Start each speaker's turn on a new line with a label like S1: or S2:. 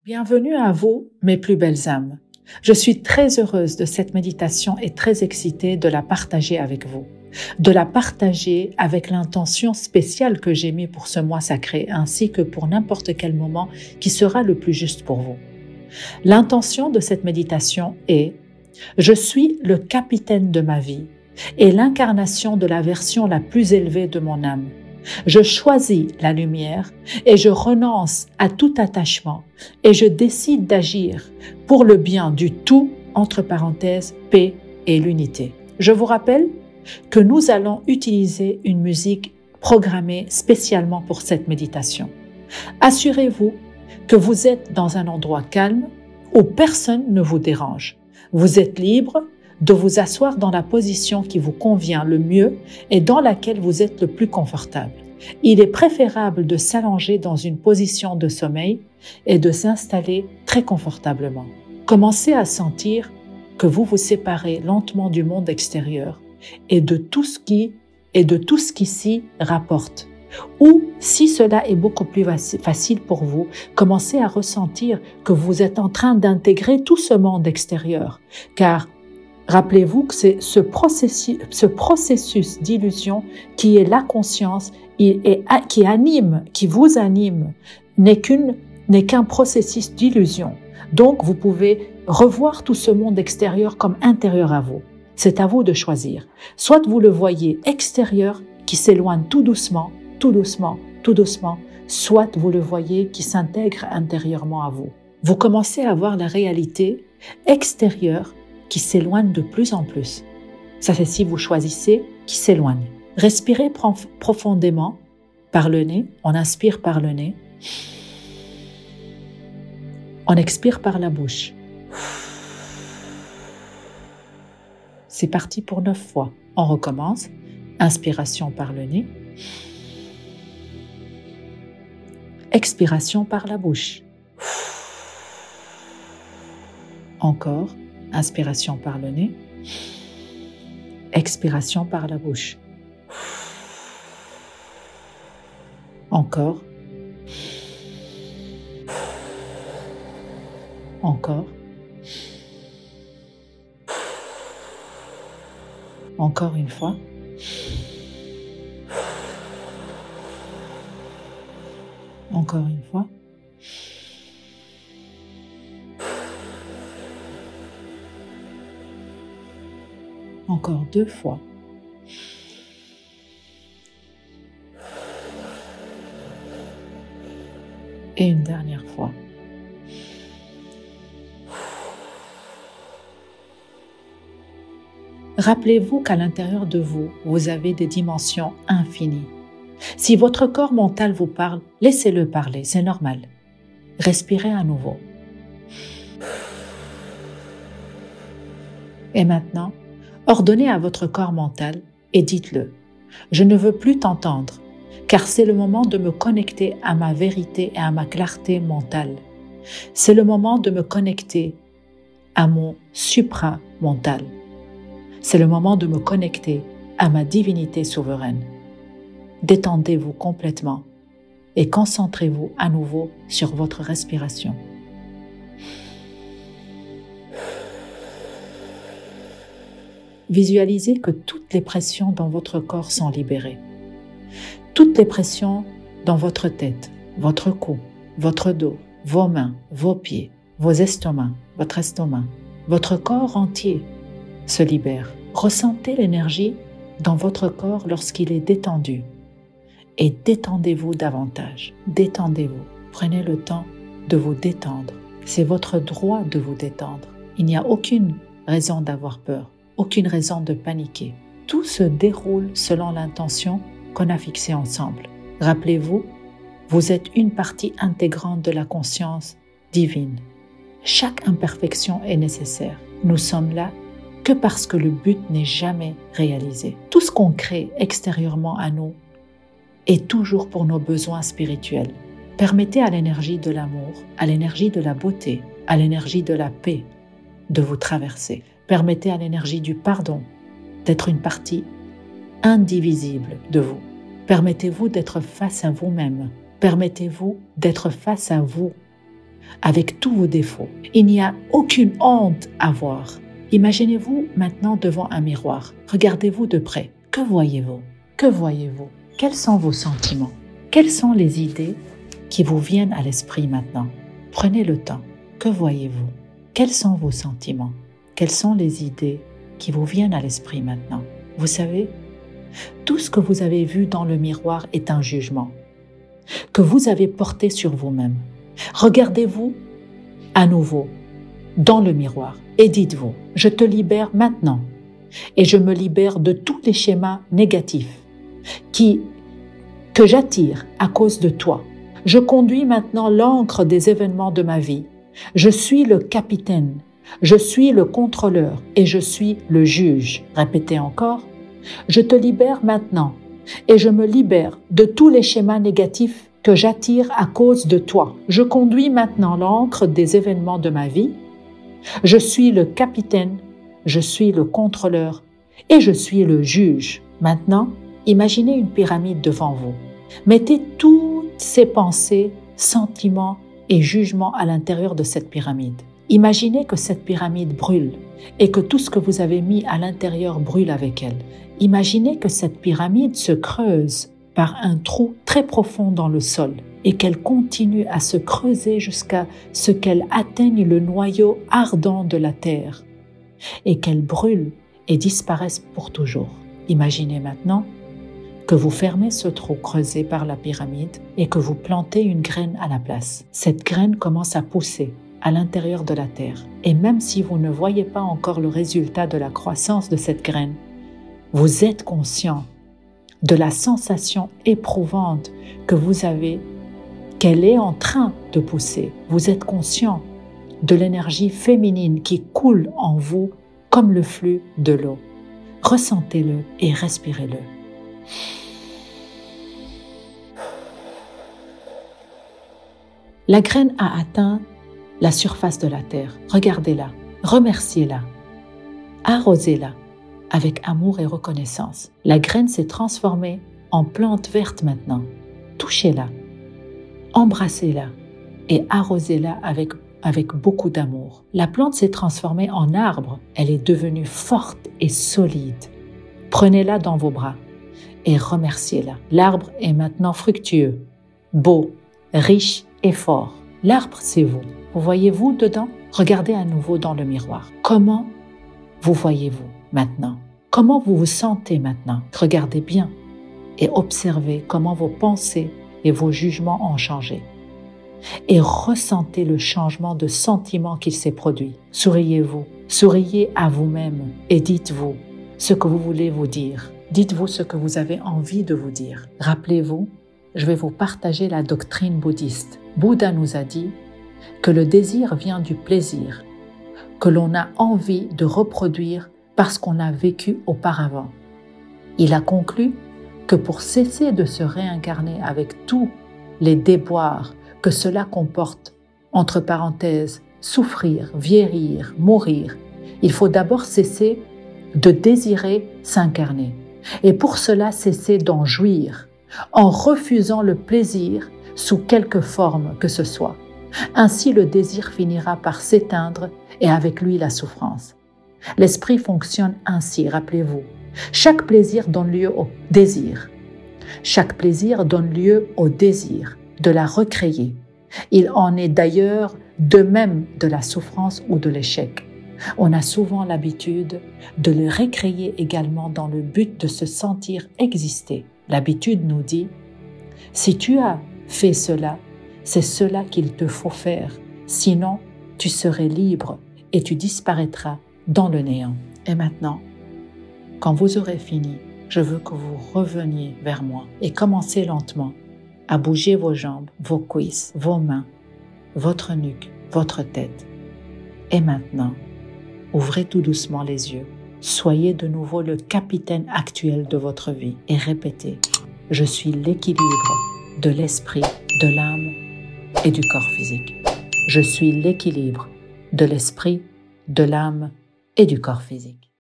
S1: Bienvenue à vous, mes plus belles âmes. Je suis très heureuse de cette méditation et très excitée de la partager avec vous. De la partager avec l'intention spéciale que j'ai mise pour ce mois sacré, ainsi que pour n'importe quel moment qui sera le plus juste pour vous. L'intention de cette méditation est « Je suis le capitaine de ma vie et l'incarnation de la version la plus élevée de mon âme. Je choisis la lumière et je renonce à tout attachement et je décide d'agir pour le bien du tout, entre parenthèses, paix et l'unité. » Je vous rappelle que nous allons utiliser une musique programmée spécialement pour cette méditation. Assurez-vous que vous êtes dans un endroit calme où personne ne vous dérange. Vous êtes libre de vous asseoir dans la position qui vous convient le mieux et dans laquelle vous êtes le plus confortable. Il est préférable de s'allonger dans une position de sommeil et de s'installer très confortablement. Commencez à sentir que vous vous séparez lentement du monde extérieur et de tout ce qui s'y rapporte. Ou, si cela est beaucoup plus facile pour vous, commencez à ressentir que vous êtes en train d'intégrer tout ce monde extérieur, car rappelez-vous que c'est ce processus d'illusion qui est la conscience, qui vous anime, n'est qu'un processus d'illusion. Donc, vous pouvez revoir tout ce monde extérieur comme intérieur à vous. C'est à vous de choisir. Soit vous le voyez extérieur qui s'éloigne tout doucement, soit vous le voyez qui s'intègre intérieurement à vous. Vous commencez à voir la réalité extérieure qui s'éloigne de plus en plus. Ça fait si vous choisissez qui s'éloigne. Respirez profondément par le nez. On inspire par le nez. On expire par la bouche. C'est parti pour 9 fois. On recommence. Inspiration par le nez. Expiration par la bouche. Encore. Inspiration par le nez. Expiration par la bouche. Encore. Encore. Encore une fois. Encore une fois. Encore 2 fois. Et une dernière fois. Rappelez-vous qu'à l'intérieur de vous, vous avez des dimensions infinies. Si votre corps mental vous parle, laissez-le parler, c'est normal. Respirez à nouveau. Et maintenant, ordonnez à votre corps mental et dites-le. Je ne veux plus t'entendre, car c'est le moment de me connecter à ma vérité et à ma clarté mentale. C'est le moment de me connecter à mon supra-mental. C'est le moment de me connecter à ma divinité souveraine. Détendez-vous complètement et concentrez-vous à nouveau sur votre respiration. Visualisez que toutes les pressions dans votre corps sont libérées. Toutes les pressions dans votre tête, votre cou, votre dos, vos mains, vos pieds, vos estomacs, votre estomac, votre corps entier se libère. Ressentez l'énergie dans votre corps lorsqu'il est détendu. Et détendez-vous davantage. Détendez-vous. Prenez le temps de vous détendre. C'est votre droit de vous détendre. Il n'y a aucune raison d'avoir peur. Aucune raison de paniquer. Tout se déroule selon l'intention qu'on a fixée ensemble. Rappelez-vous, vous êtes une partie intégrante de la conscience divine. Chaque imperfection est nécessaire. Nous sommes là que parce que le but n'est jamais réalisé. Tout ce qu'on crée extérieurement à nous est toujours pour nos besoins spirituels. Permettez à l'énergie de l'amour, à l'énergie de la beauté, à l'énergie de la paix de vous traverser. Permettez à l'énergie du pardon d'être une partie indivisible de vous. Permettez-vous d'être face à vous-même. Permettez-vous d'être face à vous avec tous vos défauts. Il n'y a aucune honte à voir. Imaginez-vous maintenant devant un miroir. Regardez-vous de près. Que voyez-vous? Que voyez-vous? Quels sont vos sentiments? Quelles sont les idées qui vous viennent à l'esprit maintenant? Prenez le temps. Que voyez-vous? Quels sont vos sentiments? Quelles sont les idées qui vous viennent à l'esprit maintenant? Vous savez, tout ce que vous avez vu dans le miroir est un jugement que vous avez porté sur vous-même. Regardez-vous à nouveau dans le miroir et dites-vous, je te libère maintenant et je me libère de tous les schémas négatifs que j'attire à cause de toi. Je conduis maintenant l'encre des événements de ma vie. Je suis le capitaine, je suis le contrôleur et je suis le juge. Répétez encore. Je te libère maintenant et je me libère de tous les schémas négatifs que j'attire à cause de toi. Je conduis maintenant l'encre des événements de ma vie. Je suis le capitaine, je suis le contrôleur et je suis le juge. Maintenant, imaginez une pyramide devant vous. Mettez toutes ces pensées, sentiments et jugements à l'intérieur de cette pyramide. Imaginez que cette pyramide brûle et que tout ce que vous avez mis à l'intérieur brûle avec elle. Imaginez que cette pyramide se creuse par un trou très profond dans le sol et qu'elle continue à se creuser jusqu'à ce qu'elle atteigne le noyau ardent de la terre et qu'elle brûle et disparaisse pour toujours. Imaginez maintenant que vous fermez ce trou creusé par la pyramide et que vous plantez une graine à la place. Cette graine commence à pousser à l'intérieur de la terre. Et même si vous ne voyez pas encore le résultat de la croissance de cette graine, vous êtes conscient de la sensation éprouvante que vous avez, qu'elle est en train de pousser. Vous êtes conscient de l'énergie féminine qui coule en vous comme le flux de l'eau. Ressentez-le et respirez-le. La graine a atteint la surface de la terre. Regardez-la, remerciez-la, arrosez-la avec amour et reconnaissance. La graine s'est transformée en plante verte maintenant. Touchez-la, embrassez-la et arrosez-la avec beaucoup d'amour. La plante s'est transformée en arbre. Elle est devenue forte et solide. Prenez-la dans vos bras et remerciez-la. L'arbre est maintenant fructueux, beau, riche et fort. L'arbre, c'est vous. Vous voyez-vous dedans? Regardez à nouveau dans le miroir. Comment vous voyez-vous maintenant? Comment vous vous sentez maintenant? Regardez bien et observez comment vos pensées et vos jugements ont changé. Et ressentez le changement de sentiment qu'il s'est produit. Souriez-vous, souriez à vous-même et dites-vous ce que vous voulez vous dire. Dites-vous ce que vous avez envie de vous dire. Rappelez-vous, je vais vous partager la doctrine bouddhiste. Bouddha nous a dit que le désir vient du plaisir, que l'on a envie de reproduire parce qu'on a vécu auparavant. Il a conclu que pour cesser de se réincarner avec tous les déboires que cela comporte, entre parenthèses, souffrir, vieillir, mourir, il faut d'abord cesser de désirer s'incarner. Et pour cela, cesser d'en jouir, en refusant le plaisir sous quelque forme que ce soit. Ainsi, le désir finira par s'éteindre et avec lui la souffrance. L'esprit fonctionne ainsi, rappelez-vous. Chaque plaisir donne lieu au désir. Chaque plaisir donne lieu au désir de la recréer. Il en est d'ailleurs de même de la souffrance ou de l'échec. On a souvent l'habitude de le recréer également dans le but de se sentir exister. L'habitude nous dit, si tu as fait cela, c'est cela qu'il te faut faire. Sinon, tu serais libre et tu disparaîtras dans le néant. Et maintenant, quand vous aurez fini, je veux que vous reveniez vers moi et commencez lentement à bouger vos jambes, vos cuisses, vos mains, votre nuque, votre tête. Et maintenant, ouvrez tout doucement les yeux. Soyez de nouveau le capitaine actuel de votre vie et répétez « Je suis l'équilibre de l'esprit, de l'âme et du corps physique. Je suis l'équilibre de l'esprit, de l'âme et du corps physique. »